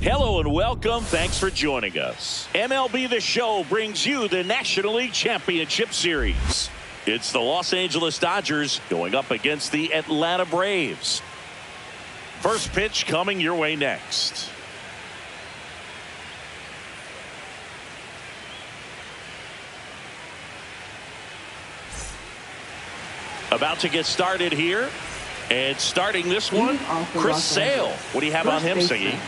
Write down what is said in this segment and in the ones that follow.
Hello and welcome. Thanks for joining us. MLB The Show brings you the National League Championship Series. It's the Los Angeles Dodgers going up against the Atlanta Braves. First pitch coming your way next. About to get started here. And starting this one, Chris Sale. What do you have on him, Siggy?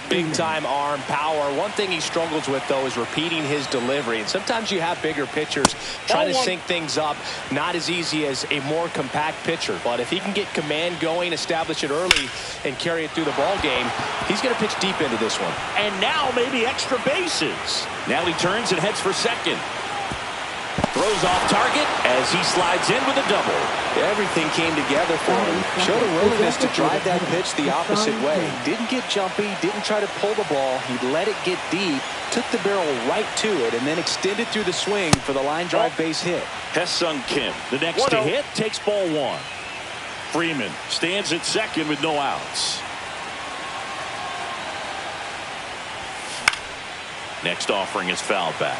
Big-time arm power. One thing he struggles with, though, is repeating his delivery. And sometimes you have bigger pitchers trying to sync things up. Not as easy as a more compact pitcher. But if he can get command going, establish it early, and carry it through the ball game, he's going to pitch deep into this one. And now maybe extra bases. Now he turns and heads for second. Throws off target as he slides in with a double. Everything came together for him. Showed a willingness to drive that pitch the opposite way. Didn't get jumpy, didn't try to pull the ball. He let it get deep, took the barrel right to it, and then extended through the swing for the line drive base hit. Hesung Kim, the next to hit, takes ball one. Freeman stands at second with no outs. Next offering is fouled back.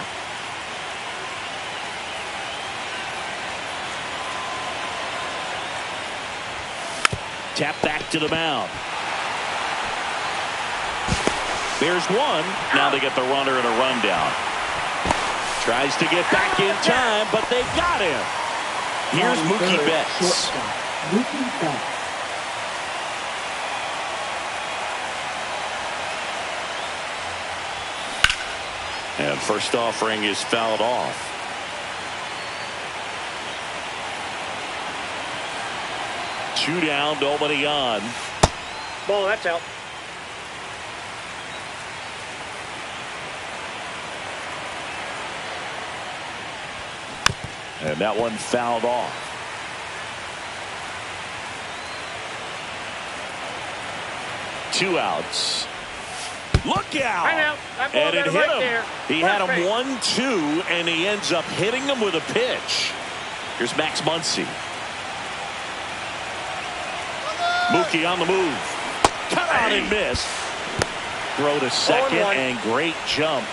Tap back to the mound. There's one. Now they get the runner and a rundown. Tries to get back in time, but they got him. Here's Mookie Betts. And first offering is fouled off. Two down, nobody on. Ball, that's out. And that one fouled off. Two outs. Look out! And it hit him. He had him 1-2, and he ends up hitting him with a pitch. Here's Max Muncy. Mookie on the move. Cut out and miss. Throw to second and great jump.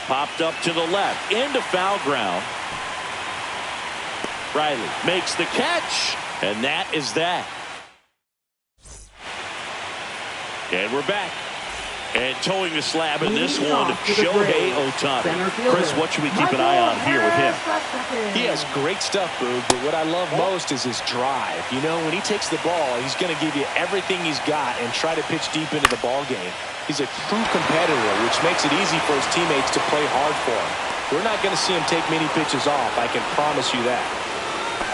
Popped up to the left into foul ground. Riley makes the catch, and that is that. And we're back. And towing the slab in this one, Shohei Ohtani. Chris, what should we keep an eye on here with him? He has great stuff, Boog, but what I love most is his drive. You know, when he takes the ball, he's going to give you everything he's got and try to pitch deep into the ball game. He's a true competitor, which makes it easy for his teammates to play hard for him. We're not going to see him take many pitches off, I can promise you that.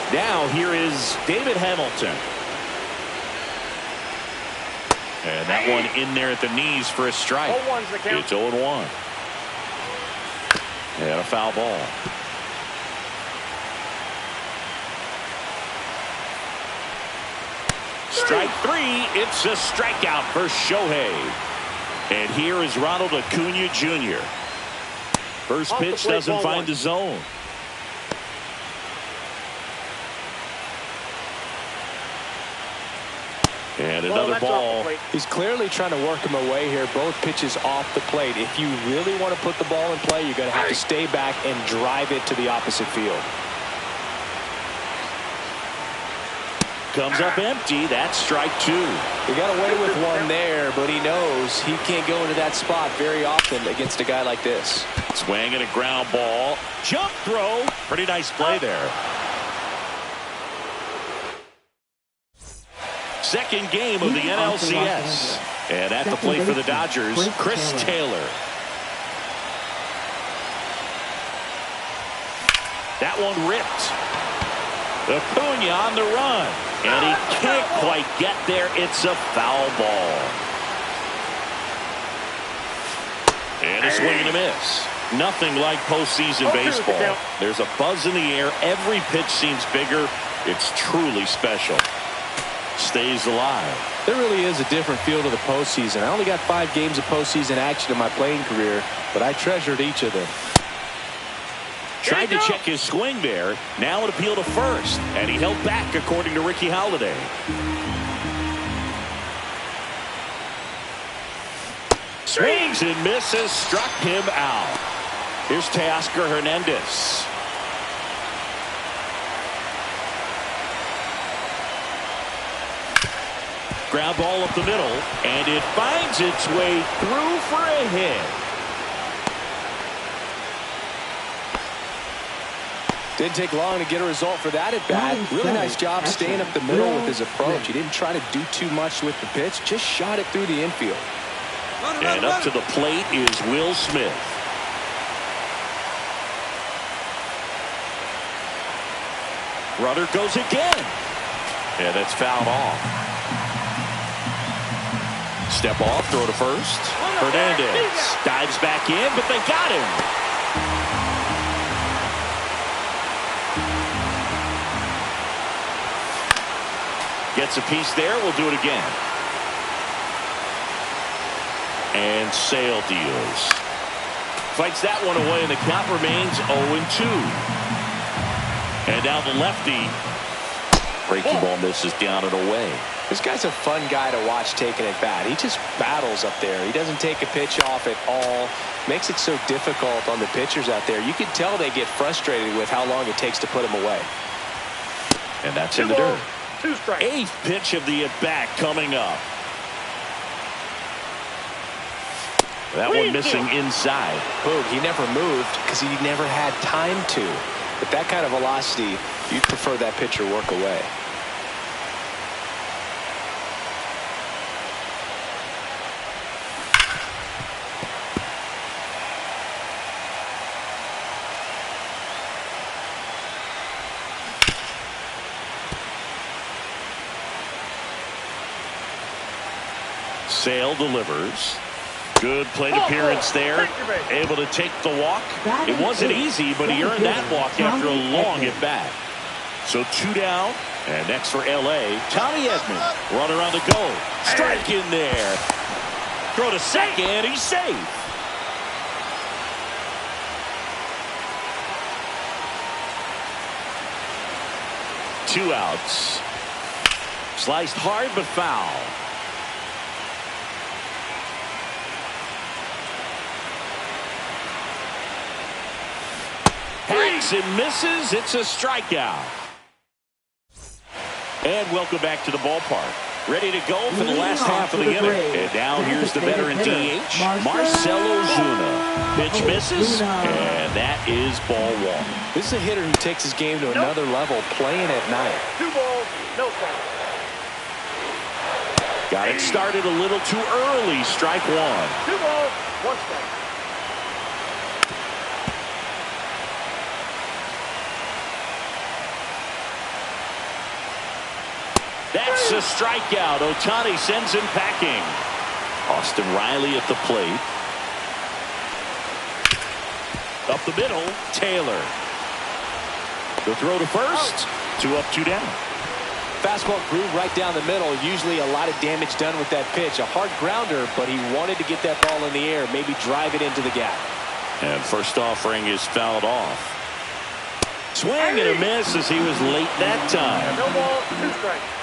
Now here is David Hamilton. And that one in there at the knees for a strike. It's 0-1. And a foul ball. Strike three. It's a strikeout for Shohei. And here is Ronald Acuna Jr. First pitch doesn't find the zone. And another ball. He's clearly trying to work him away here. Both pitches off the plate. If you really want to put the ball in play, you're going to have to stay back and drive it to the opposite field. Comes up empty. That's strike two. He got away with one there, but he knows he can't go into that spot very often against a guy like this. Swing and a ground ball. Jump throw. Pretty nice play there. Second game of the NLCS. And at the plate for the Dodgers, Chris Taylor. That one ripped. Acuna on the run. And he can't quite get there. It's a foul ball. And a swing and a miss. Nothing like postseason baseball. There's a buzz in the air. Every pitch seems bigger. It's truly special. Stays alive. There really is a different feel to the postseason. I only got 5 games of postseason action in my playing career, but I treasured each of them. Tried to check his swing there. Now an appeal to first. And he held back, according to Ricky Holiday. Swings and misses. Struck him out. Here's Teoscar Hernandez. Ground ball up the middle. And it finds its way through for a hit. Didn't take long to get a result for that at bat. Really nice job staying up the middle with his approach. He didn't try to do too much with the pitch, just shot it through the infield. And up to the plate is Will Smith. Runner goes again. And that's fouled off. Step off, throw to first. Hernandez dives back in, but they got him. Gets a piece there. We'll do it again. And Sale deals. Fights that one away, and the count remains 0-2. And now the lefty. Breaking ball misses down and away. This guy's a fun guy to watch taking at bat. He just battles up there. He doesn't take a pitch off at all. Makes it so difficult on the pitchers out there. You can tell they get frustrated with how long it takes to put him away. And that's in the dirt. 2 strikes. 8th pitch of the at-bat coming up. That one missing inside. Boog, he never moved because he never had time to. With that kind of velocity, you'd prefer that pitcher work away. Sale delivers. Good plate appearance there. Able to take the walk. It wasn't easy, but he earned that walk after a long at bat. So 2 down. And next for L.A., Tommy Edman. Runner on the go. Strike in there. Throw to second. He's safe. Two outs. Sliced hard but foul. Hacks and misses. It's a strikeout. And welcome back to the ballpark. Ready to go for the last half of the inning. And now here's the veteran DH, Marcell Ozuna. Pitch misses, and that is ball 1. This is a hitter who takes his game to another level, playing at night. 2 balls, no strikes. Got it started a little too early. Strike 1. 2 balls, 1 strike. That's a strikeout. Ohtani sends him packing. Austin Riley at the plate. Up the middle, Taylor. The throw to first. 2 up, 2 down. Fastball groove right down the middle. Usually a lot of damage done with that pitch. A hard grounder, but he wanted to get that ball in the air, maybe drive it into the gap. And first offering is fouled off. Swing and a miss as he was late that time. No balls, 2 strikes.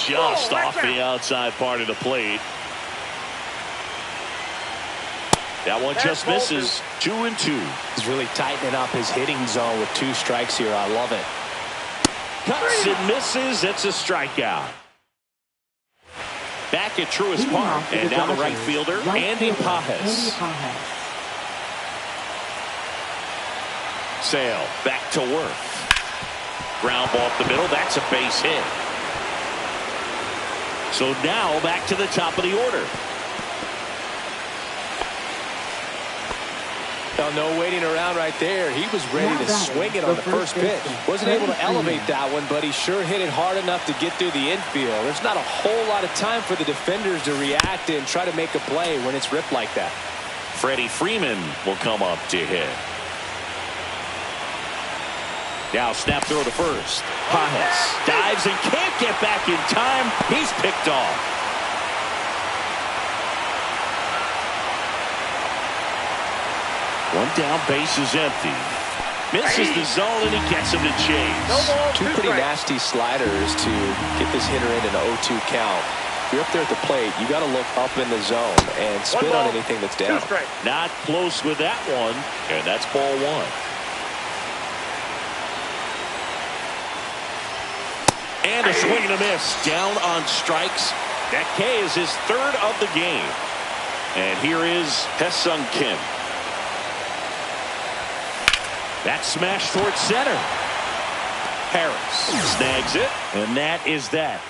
Just off the outside part of the plate. That one just misses. 2-2. He's really tightening up his hitting zone with 2 strikes here. I love it. Cuts and misses. It's a strikeout. Back at Truist Park. And now the right fielder, Andy Pages. Sale back to work. Ground ball up the middle. That's a base hit. So now back to the top of the order. Well, no waiting around right there. He was ready to swing it on the first pitch. Wasn't able to elevate that one, but he sure hit it hard enough to get through the infield. There's not a whole lot of time for the defenders to react and try to make a play when it's ripped like that. Freddie Freeman will come up to hit. Now snap throw to first. Pages dives and can't get back in time. He's picked off. One down, base is empty. Misses the zone, and he gets him to chase. No ball, Two pretty nasty sliders to get this hitter in an 0-2 count. If you're up there at the plate, you got to look up in the zone and spin on anything that's down. Not close with that one, and that's ball one. And a swing and a miss. Down on strikes. That K is his third of the game. And here is Hae-Sung Kim. That smash towards center. Harris snags it, and that is that.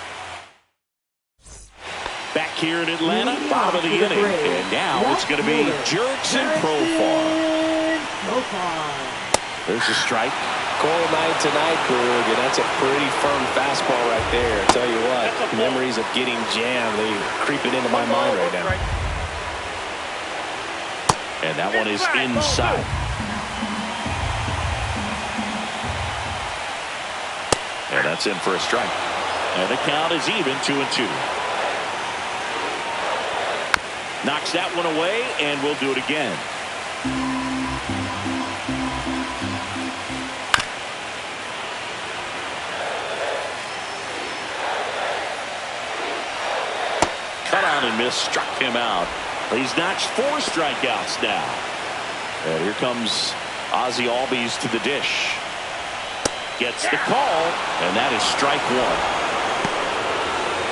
Back here in Atlanta, bottom of the inning. And now it's going to be Jerks and Profar. There's a strike. Cold night tonight, Boog, and that's a pretty firm fastball right there. I tell you what, memories of getting jammed, they creeping into my mind right now. And that one is inside. And that's in for a strike. And the count is even, 2-2. Knocks that one away, and we'll do it again. Cut on and miss, struck him out. He's notched 4 strikeouts now. And here comes Ozzie Albies to the dish. Gets the call, and that is strike 1.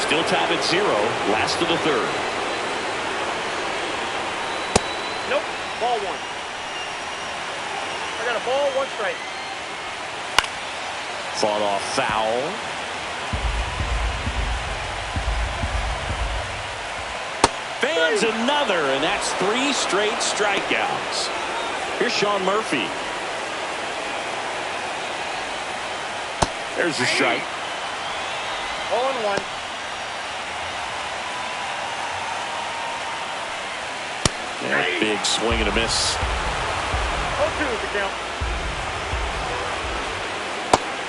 Still tied at 0, last of the third. Nope, ball 1. I got a ball, 1 strike. Fought off foul. Fans another, and that's 3 straight strikeouts. Here's Sean Murphy. There's a strike. Ball and 1. And a big swing and a miss. 0-2 is the count.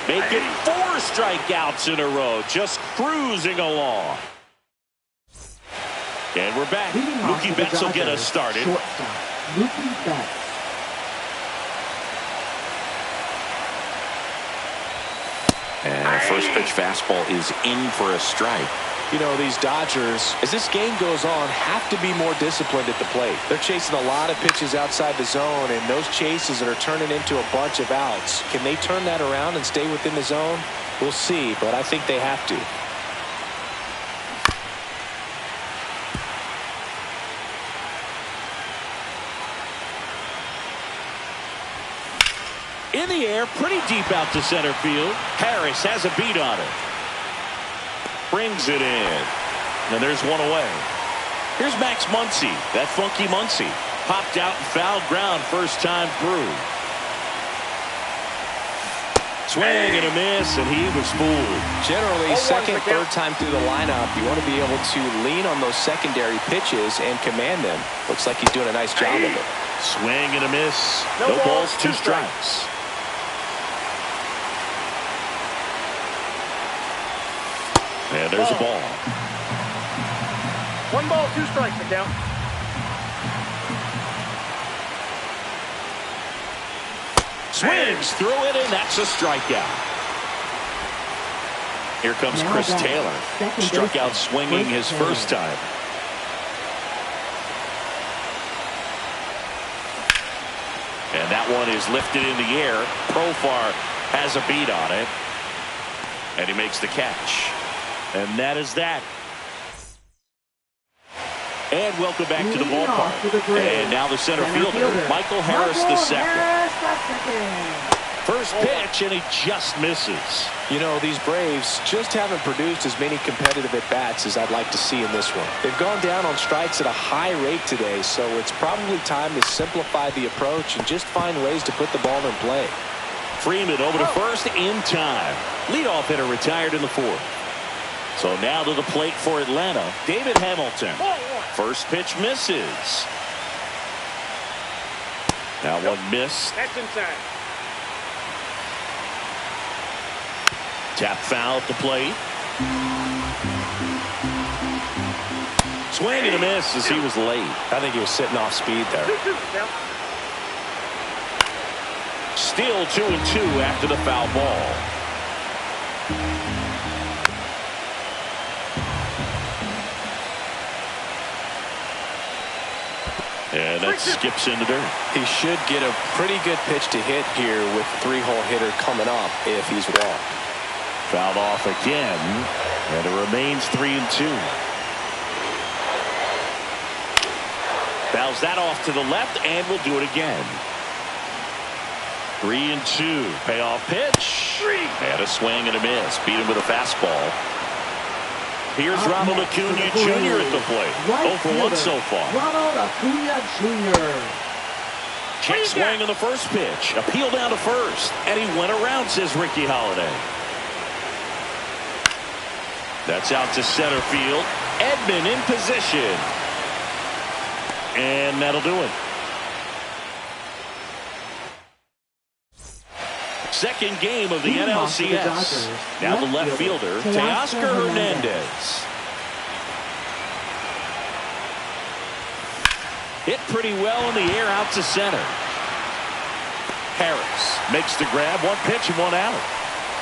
Make it 4 strikeouts in a row, just cruising along. And we're back. Mookie Betts will get us started. Mookie Betts. And our first pitch fastball is in for a strike. You know, these Dodgers, as this game goes on, have to be more disciplined at the plate. They're chasing a lot of pitches outside the zone, and those chases are turning into a bunch of outs. Can they turn that around and stay within the zone? We'll see, but I think they have to. In the air, pretty deep out to center field. Harris has a beat on it. Brings it in. And there's one away. Here's Max Muncy. That funky Muncy. Popped out and fouled ground first time through. Swing and a miss, and he was fooled. Generally, second, third time through the lineup, you want to be able to lean on those secondary pitches and command them. Looks like he's doing a nice job of it. Swing and a miss. No balls, 2 strikes. And there's a ball. 1 ball, 2 strikes, the count. Swings through it, and that's a strikeout. Here comes Chris Taylor. Struck out swinging his first time. And that one is lifted in the air. Profar has a beat on it. And he makes the catch. And that is that. And welcome back to the ballpark. And now the center fielder, Michael Harris II. First pitch, and he just misses. You know, these Braves just haven't produced as many competitive at-bats as I'd like to see in this one. They've gone down on strikes at a high rate today, so it's probably time to simplify the approach and just find ways to put the ball in play. Freeman over to first in time. Leadoff hitter retired in the 4th. So now to the plate for Atlanta, David Hamilton. First pitch misses. Now one miss. That's inside. Tap foul at the plate. Swing and a miss as he was late. I think he was sitting off speed there. 2-2 now. Still 2-2 after the foul ball. And that skips in the dirt. He should get a pretty good pitch to hit here with the three-hole hitter coming up if he's walked. Fouled off again, and it remains 3-2. Fouls that off to the left, and will do it again. 3-2. Payoff pitch. And a swing and a miss. Beat him with a fastball. Here's Ronald Acuna Jr. at the plate. 0 for 1 so far. Ronald Acuna Jr. Check swing on the first pitch. Appeal down to first. And he went around, says Ricky Holiday. That's out to center field. Edman in position. And that'll do it. Second game of the NLCS. Now the left fielder, Teoscar Hernandez. Hit pretty well in the air out to center. Harris makes the grab. One pitch and one out.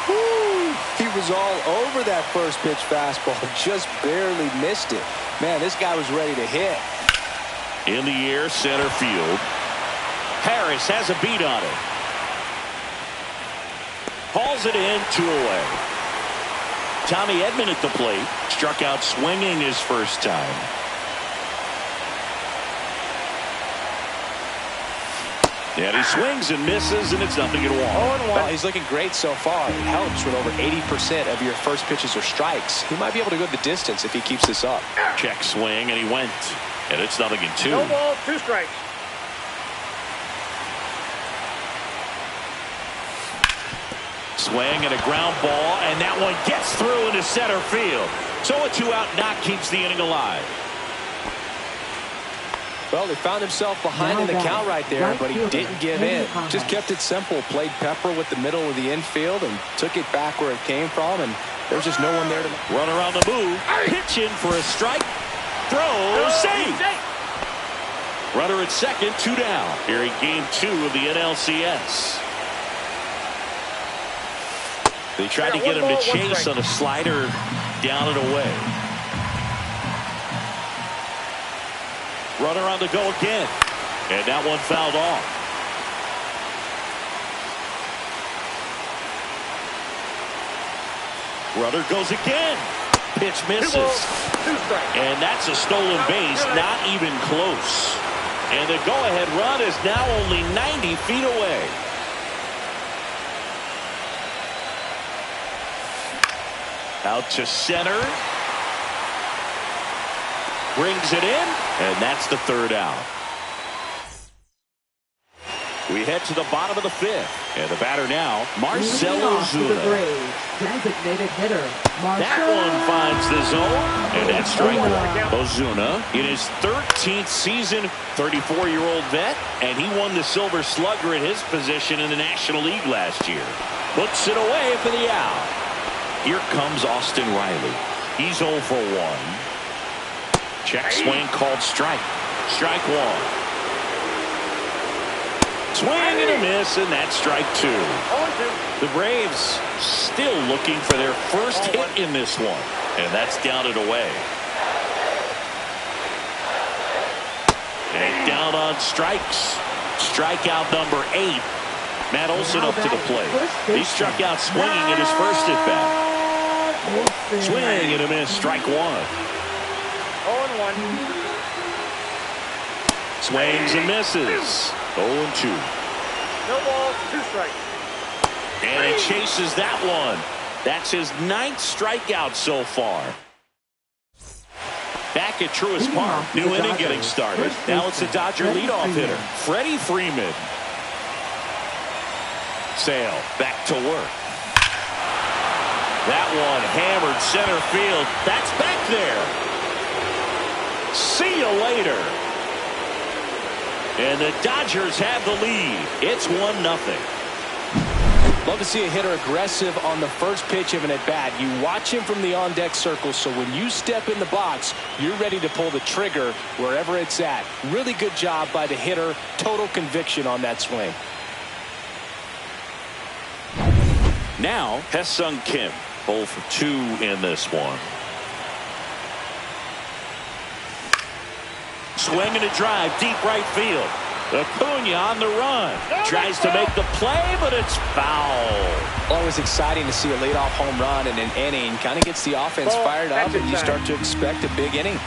Woo! He was all over that first pitch fastball. Just barely missed it. Man, this guy was ready to hit. In the air, center field. Harris has a beat on it. Hauls it in, 2 away. Tommy Edman at the plate. Struck out swinging his first time. And he swings and misses, and it's 0-1. Well, he's looking great so far. It helps when over 80% of your first pitches are strikes. He might be able to go the distance if he keeps this up. Check swing, and he went. And it's 0-2. No ball, 2 strikes. Swing and a ground ball, and that one gets through into center field. So a 2-out knock keeps the inning alive. Well, he found himself behind in the count right there, but he didn't give in. Just kept it simple. Played pepper with the middle of the infield and took it back where it came from, and there's just no one there to run around the move. Pitch in for a strike. Throw, safe. Runner at second, 2 down. Here in game 2 of the NLCS. They tried to get him to chase on a slider down and away. Runner on the go again. And that one fouled off. Runner goes again. Pitch misses. And that's a stolen base, not even close. And the go-ahead run is now only 90 feet away. Out to center. Brings it in, and that's the 3rd out. We head to the bottom of the 5th, and the batter now, Marcell Ozuna. Designated hitter. That one finds the zone, and that's strike 1. Ozuna in his 13th season, 34-year-old vet, and he won the Silver Slugger at his position in the National League last year. Puts it away for the out. Here comes Austin Riley. He's 0 for 1. Check swing called strike. Strike 1. Swing and a miss, and that's strike 2. The Braves still looking for their first hit in this one, and that's down and away. And down on strikes. Strikeout number 8. Matt Olson up to the plate. He struck out swinging in his first at bat. Swing and a miss, strike 1. 0-1. Swings and misses. 0-2. No balls, 2 strikes. And he chases that one. That's his 9th strikeout so far. Back at Truist Park, new inning getting started. Now it's the Dodger leadoff hitter, Freddie Freeman. Sale back to work. That one hammered center field. That's back there. See you later. And the Dodgers have the lead. It's 1-0. Love to see a hitter aggressive on the first pitch of an at-bat. You watch him from the on-deck circle, so when you step in the box, you're ready to pull the trigger wherever it's at. Really good job by the hitter. Total conviction on that swing. Now, Haesung Kim, 0 for 2 in this one. Swinging a drive, deep right field. Acuna on the run. Tries to make the play, but it's foul. Always exciting to see a leadoff home run in an inning. Kind of gets the offense fired up, and you start to expect a big inning.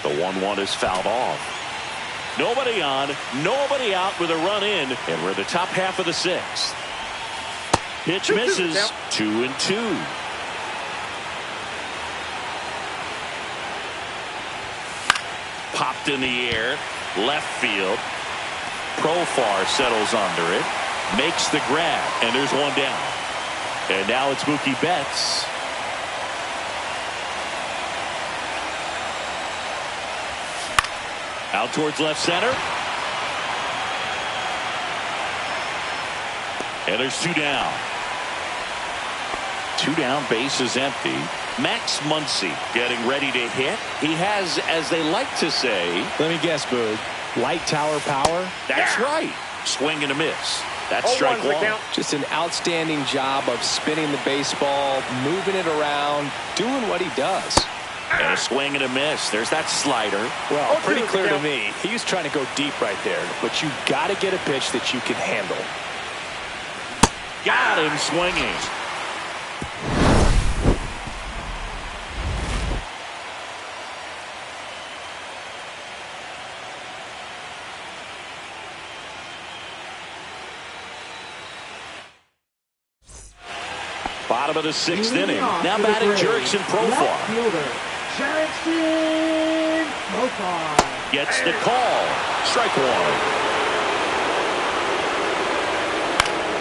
The 1-1 is fouled off. Nobody on, nobody out with a run in, and we're the top half of the 6th. Pitch misses. 2-2. Popped in the air, left field. Profar settles under it, makes the grab, and there's one down. And now it's Mookie Betts. Out towards left center. And there's 2 down. 2 down, base is empty. Max Muncy getting ready to hit. He has, as they like to say, let me guess, Boog, light tower power? That's right. Swing and a miss. That's strike 1. Just an outstanding job of spinning the baseball, moving it around, doing what he does. And a swing and a miss. There's that slider. Well, pretty clear to me. He was trying to go deep right there, but you got to get a pitch that you can handle. Got him swinging. Bottom of the 6th inning. Now batting Jurickson Profar. Jurickson Profar gets the call. Strike 1.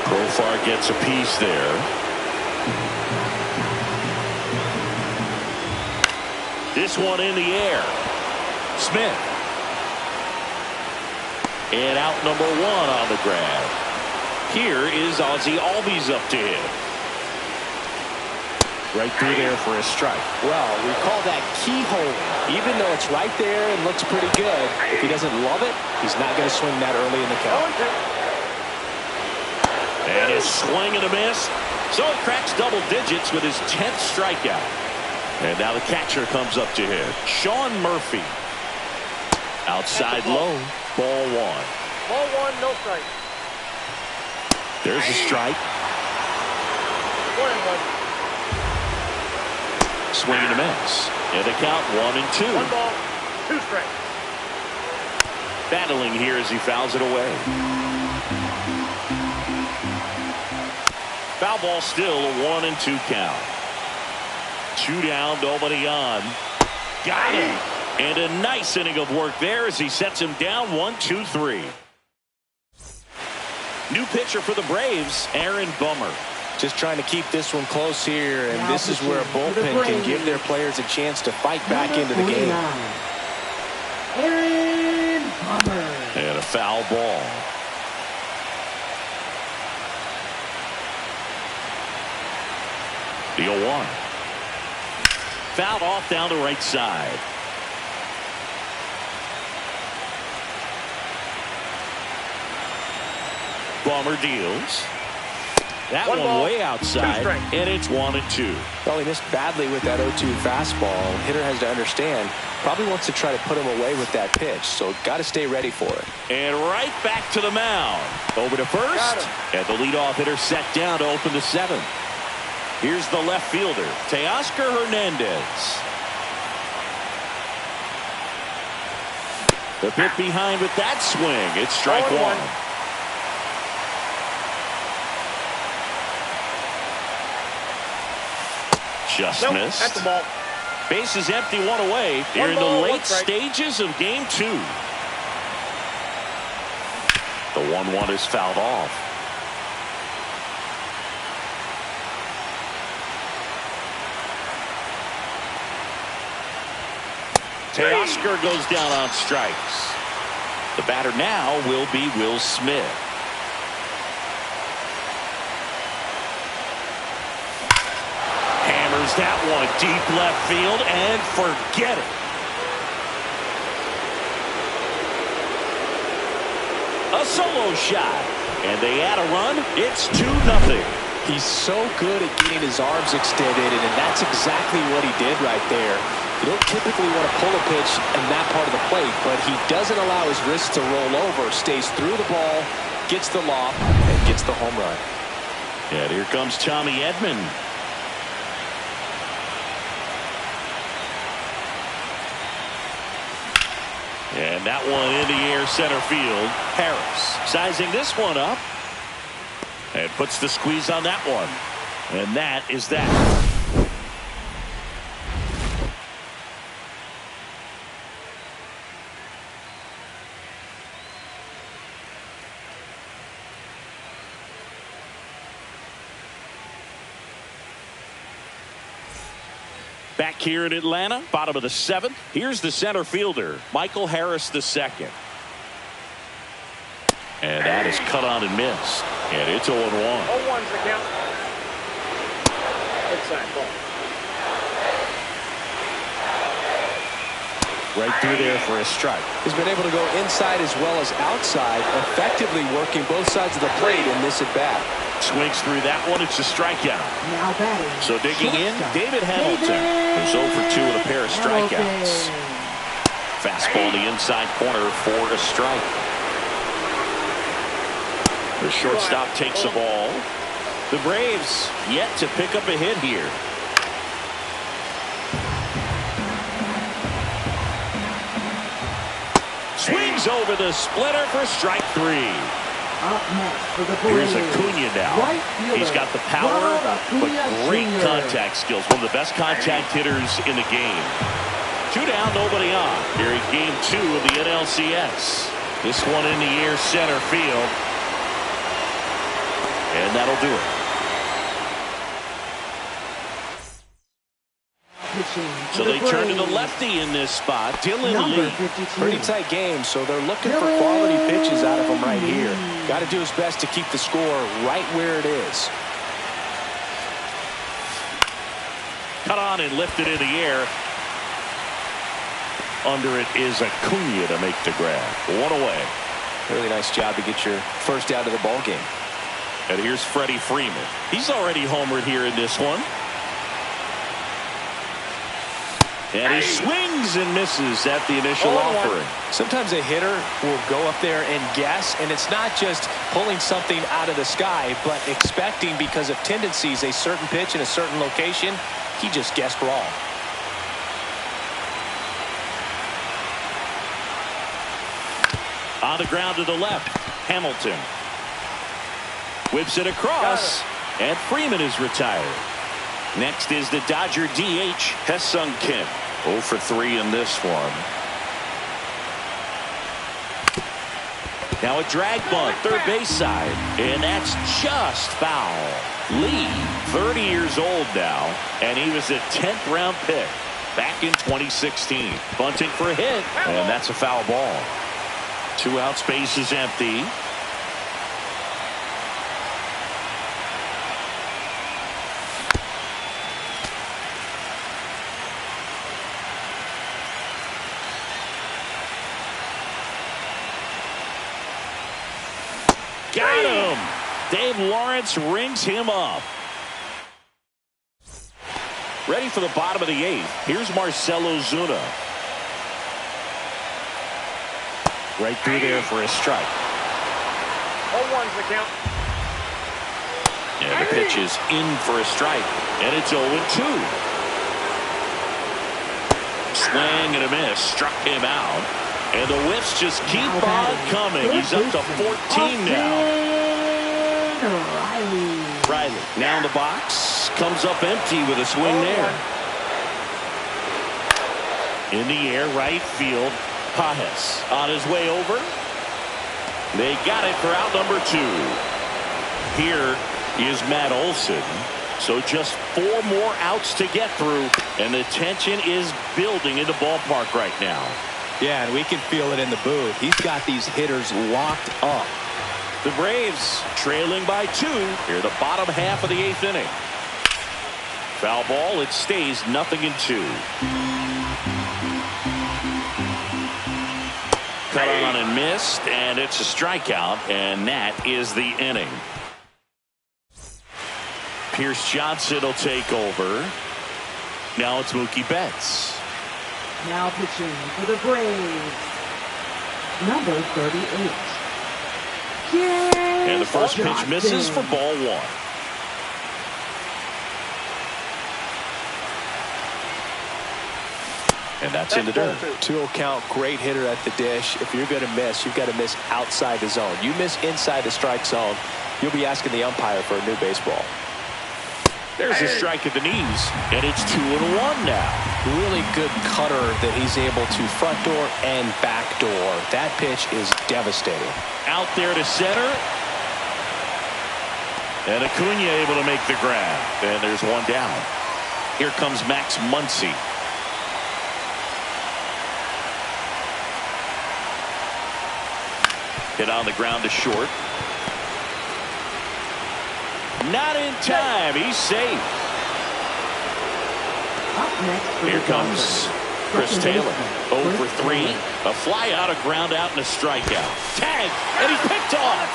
Profar gets a piece there. This one in the air. Smith. And out number 1 on the grab. Here is Ozzie Albies up to him. Right through there for a strike. Well, we call that keyhole. Even though it's right there and looks pretty good, if he doesn't love it, he's not going to swing that early in the count. And a swing and a miss. So it cracks double digits with his 10th strikeout. And now the catcher comes up to him. Sean Murphy. Outside low. Ball 1. Ball 1, no strike. There's a strike. 1-1. Swing and a miss. And the count 1-2. 1 ball, 2 strikes. Battling here as he fouls it away. Foul ball still, a 1-2 count. 2 down, nobody on. Got him. And a nice inning of work there as he sets him down 1-2-3. New pitcher for the Braves, Aaron Bummer. Just trying to keep this one close here, and this is where a bullpen can give their players a chance to fight back into the game. Aaron Bummer. And a foul ball. The 0-1. Fouled off down the right side. Bummer deals. That one way outside, and it's 1-2. Well, he missed badly with that 0-2 fastball. Hitter has to understand, probably wants to try to put him away with that pitch, so got to stay ready for it. And right back to the mound. Over to first, and the leadoff hitter set down to open the 7th. Here's the left fielder, Teoscar Hernandez. The pit behind with that swing. It's strike 1. Just missed. That's the ball. Base is empty, 1 away. They're in the late stages of game 2. The 1-1 is fouled off. Teoscar goes down on strikes. The batter now will be Will Smith. Hammers that one deep left field and forget it. A A solo shot. And they add a run. It's 2-0. He's so good at getting his arms extended, and that's exactly what he did right there. You don't typically want to pull a pitch in that part of the plate, but he doesn't allow his wrists to roll over, stays through the ball, gets the loft, and gets the home run. And here comes Tommy Edman. And that one in the air center field. Harris sizing this one up. And puts the squeeze on that one. And that is that. Back here in Atlanta, bottom of the 7th. Here's the center fielder, Michael Harris II. And that is cut on and missed. And it's 0-1. 0-1's the count. Inside ball. Right through there for a strike. He's been able to go inside as well as outside, effectively working both sides of the plate in this at-bat. Swings through that one. It's a strikeout. Now batting. So digging in, David Hamilton. Who's 0 for 2 with a pair of strikeouts. Fastball in the inside corner for a strike. The shortstop takes the ball. The Braves yet to pick up a hit here. Swings over the splitter for strike 3. Up next for the Here's Braves. Acuna now. Right fielder, He's got the power, Ronald but Acuna great Jr. contact skills. One of the best contact hitters in the game. 2 down, nobody on. Here in game 2 of the NLCS. This one in the air center field. And that'll do it. So they turn to the lefty in this spot. Dylan Lee. Pretty tight game, so they're looking for quality pitches out of him right here. Got to do his best to keep the score right where it is. Cut on and lifted in the air. Under it is Acuna to make the grab. 1 away. Really nice job to get your first out of the ball game. And here's Freddie Freeman. He's already homered here in this one. And he swings and misses at the initial offering. Sometimes a hitter will go up there and guess, and it's not just pulling something out of the sky, but expecting because of tendencies a certain pitch in a certain location. He just guessed wrong. On the ground to the left, Hamilton whips it across, and Freeman is retired. Next is the Dodger DH, Ha-Seong Kim. 0 for 3 in this one. Now a drag bunt, third base side, and that's just foul. Lee, 30 years old now, and he was a 10th round pick back in 2016. Bunting for a hit, and that's a foul ball. 2 out, space is empty. Got him. Dave Lawrence rings him up. Ready for the bottom of the 8th. Here's Marcell Ozuna. Right through there for a strike. 0-1's the count. And the pitch is in for a strike. And it's 0-2. Swing and a miss. Struck him out. And the whiffs just keep on coming. He's up to 14 now. Riley now in the box. Comes up empty with a swing there. In the air, right field. Pajes on his way over. They got it for out number 2. Here is Matt Olson. So just 4 more outs to get through. And the tension is building in the ballpark right now. Yeah, and we can feel it in the booth. He's got these hitters locked up. The Braves trailing by 2 here the bottom half of the 8th inning. Foul ball. It stays 0-2. cut on and missed, and it's a strikeout, and that is the inning. Pierce Johnson will take over. Now it's Mookie Betts. Now pitching for the Braves, number 38. And the first pitch misses for ball one. And that's in the dirt. 2-0 count, great hitter at the dish. If you're going to miss, you've got to miss outside the zone. You miss inside the strike zone, you'll be asking the umpire for a new baseball. There's a strike at the knees, and it's 2-1 now. Really good cutter that he's able to front door and back door. That pitch is devastating. Out there to center. And Acuna able to make the grab. And there's one down. Here comes Max Muncy. Hit on the ground to short. Not in time. He's safe. Here comes Chris Taylor. 0 for 3. A fly out, a ground out, and a strikeout. Tag, and he's picked off.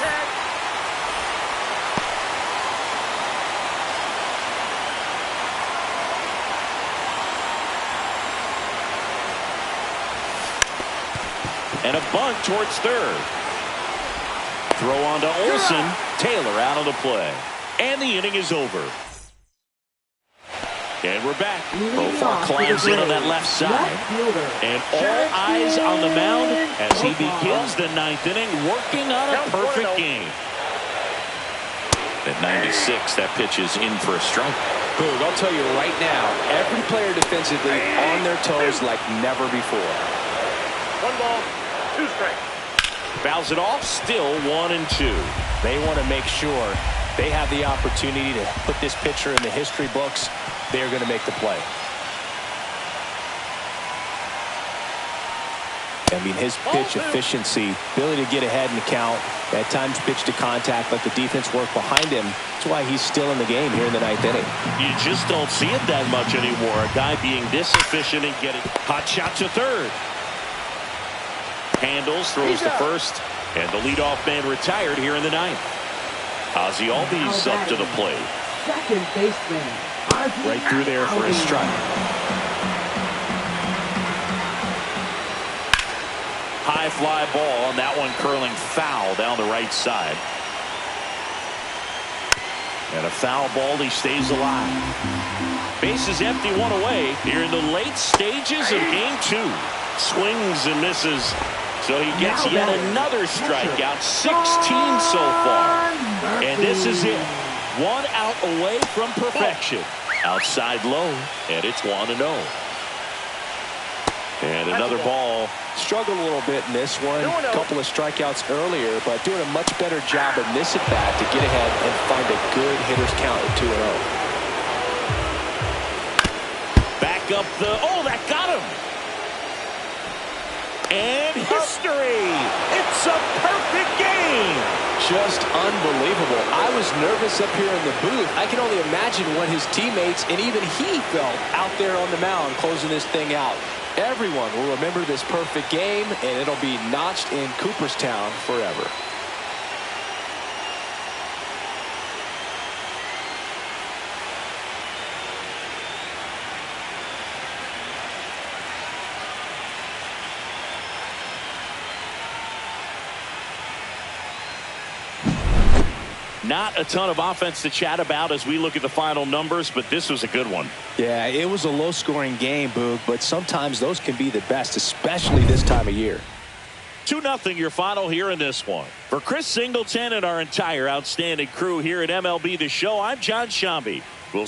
And a bunt towards third. Throw on to Olsen. Taylor out of the play. And the inning is over. And we're back. Profar climbs in on that left side. And all eyes on the mound as he begins the ninth inning, working on a perfect game. At 96, that pitch is in for a strike. Boog, I'll tell you right now, every player defensively on their toes like never before. 1 ball, 2 strikes. Fouls it off, still 1-2. They want to make sure they have the opportunity to put this pitcher in the history books. They're going to make the play. I mean, his pitch efficiency, ability to get ahead in the count, at times pitch to contact, let the defense work behind him. That's why he's still in the game here in the ninth inning. You just don't see it that much anymore. A guy being this efficient and getting hot shot to third. Handles, throws to first, and the leadoff man retired here in the ninth. Ozzie Albies up to the plate. Second baseman. Right through there for a strike. High fly ball, and that one curling foul down the right side. And a foul ball, he stays alive. Bases empty, 1 away here in the late stages of game 2. Swings and misses. So he gets yet another strikeout, 16 so far. And this is it. 1 out away from perfection. Outside low, and it's 1-0. And another ball. Struggled a little bit in this one. A couple of strikeouts earlier, but doing a much better job in this at bat to get ahead and find a good hitter's count at 2-0. Back up the. Oh, that got him. And history. It's a perfect game. Just unbelievable. I was nervous up here in the booth. I can only imagine what his teammates and even he felt out there on the mound closing this thing out. Everyone will remember this perfect game, and it'll be notched in Cooperstown forever. Not a ton of offense to chat about as we look at the final numbers, but this was a good one. Yeah, it was a low-scoring game, Boog, but sometimes those can be the best, especially this time of year. 2-0 your final here in this one. For Chris Singleton and our entire outstanding crew here at MLB The Show, I'm John Shambi. We'll see